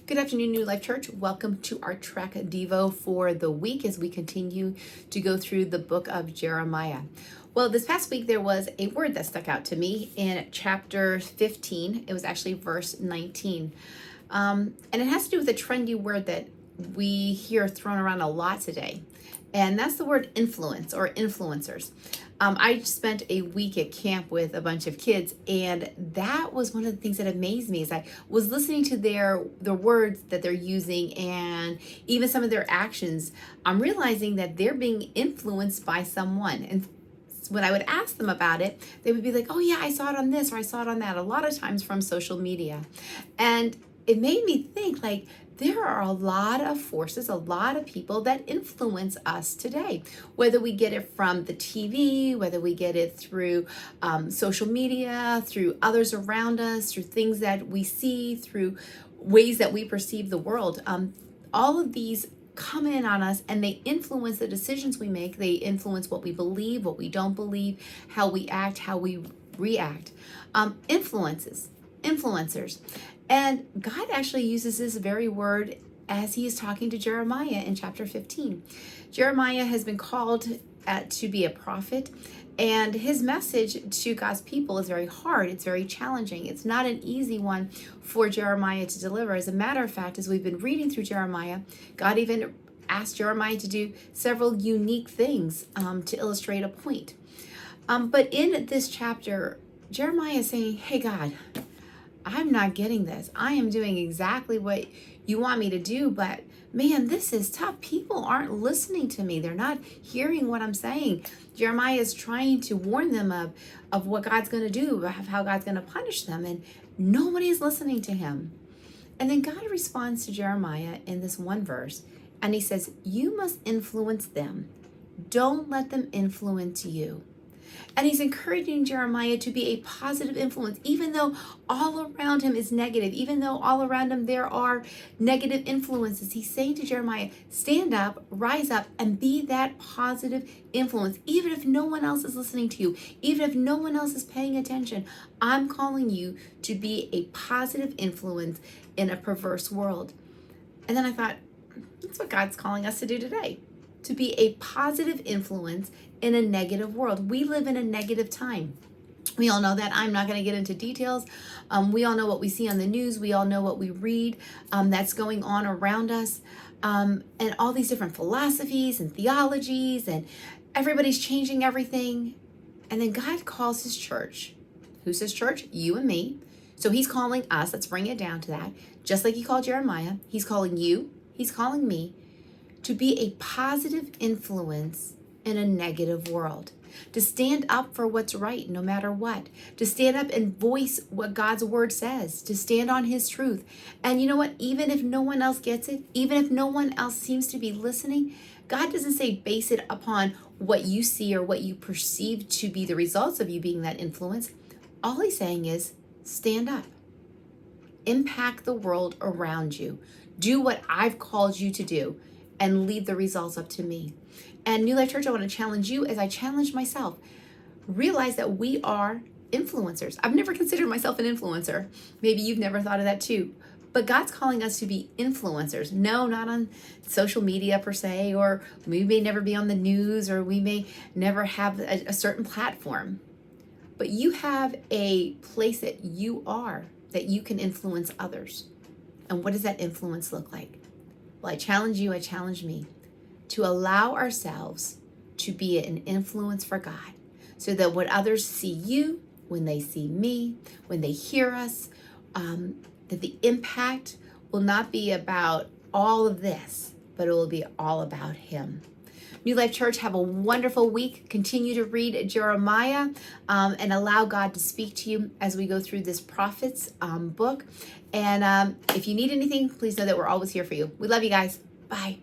Good afternoon, New Life Church. Welcome to our TRAC Devo for the week as we continue to go through the book of Jeremiah. Well, this past week there was a word that stuck out to me in chapter 15. It was actually verse 19. And it has to do with a trendy word that we hear thrown around a lot today. And that's the word influence or influencers. I spent a week at camp with a bunch of kids, and that was one of the things that amazed me as I was listening to the words that they're using and even some of their actions. I'm realizing that they're being influenced by someone. And when I would ask them about it, they would be like, oh yeah, I saw it on this or I saw it on that, a lot of times from social media. And it made me think, like, there are a lot of forces, a lot of people that influence us today, whether we get it from the TV, whether we get it through social media, through others around us, through things that we see, through ways that we perceive the world. All of these come in on us and they influence the decisions we make. They influence what we believe, what we don't believe, how we act, how we react. Influencers. And God actually uses this very word as he is talking to Jeremiah in chapter 15. Jeremiah has been called to be a prophet, and his message to God's people is very hard. It's very challenging. It's not an easy one for Jeremiah to deliver. As a matter of fact, as we've been reading through Jeremiah, God even asked Jeremiah to do several unique things to illustrate a point. But in this chapter, Jeremiah is saying, hey, God, I'm not getting this. I am doing exactly what you want me to do, but man, this is tough. People aren't listening to me. They're not hearing what I'm saying. Jeremiah is trying to warn them of what God's going to do, of how God's going to punish them, and nobody's listening to him. And then God responds to Jeremiah in this one verse, and he says, you must influence them. Don't let them influence you. And he's encouraging Jeremiah to be a positive influence, even though all around him is negative, even though all around him there are negative influences. He's saying to Jeremiah, stand up, rise up, and be that positive influence. Even if no one else is listening to you, even if no one else is paying attention, I'm calling you to be a positive influence in a perverse world. And then I thought, that's what God's calling us to do today, to be a positive influence in a negative world. We live in a negative time. We all know that. I'm not going to get into details. We all know what we see on the news. We all know what we read that's going on around us. And all these different philosophies and theologies, and everybody's changing everything. And then God calls his church. Who's his church? You and me. So he's calling us. Let's bring it down to that. Just like he called Jeremiah, he's calling you. He's calling me to be a positive influence in a negative world, to stand up for what's right no matter what, to stand up and voice what God's word says, to stand on his truth. And you know what? Even if no one else gets it, even if no one else seems to be listening, God doesn't say base it upon what you see or what you perceive to be the results of you being that influence. All he's saying is stand up, impact the world around you, do what I've called you to do, and leave the results up to me. And New Life Church, I want to challenge you as I challenge myself. Realize that we are influencers. I've never considered myself an influencer. Maybe you've never thought of that too. But God's calling us to be influencers. No, not on social media per se, or we may never be on the news, or we may never have a certain platform. But you have a place that you are, that you can influence others. And what does that influence look like? Well, I challenge you, I challenge me to allow ourselves to be an influence for God, so that when others see you, when they see me, when they hear us, that the impact will not be about all of this, but it will be all about him. New Life Church, have a wonderful week. Continue to read Jeremiah and allow God to speak to you as we go through this prophet's book. And if you need anything, please know that we're always here for you. We love you guys. Bye.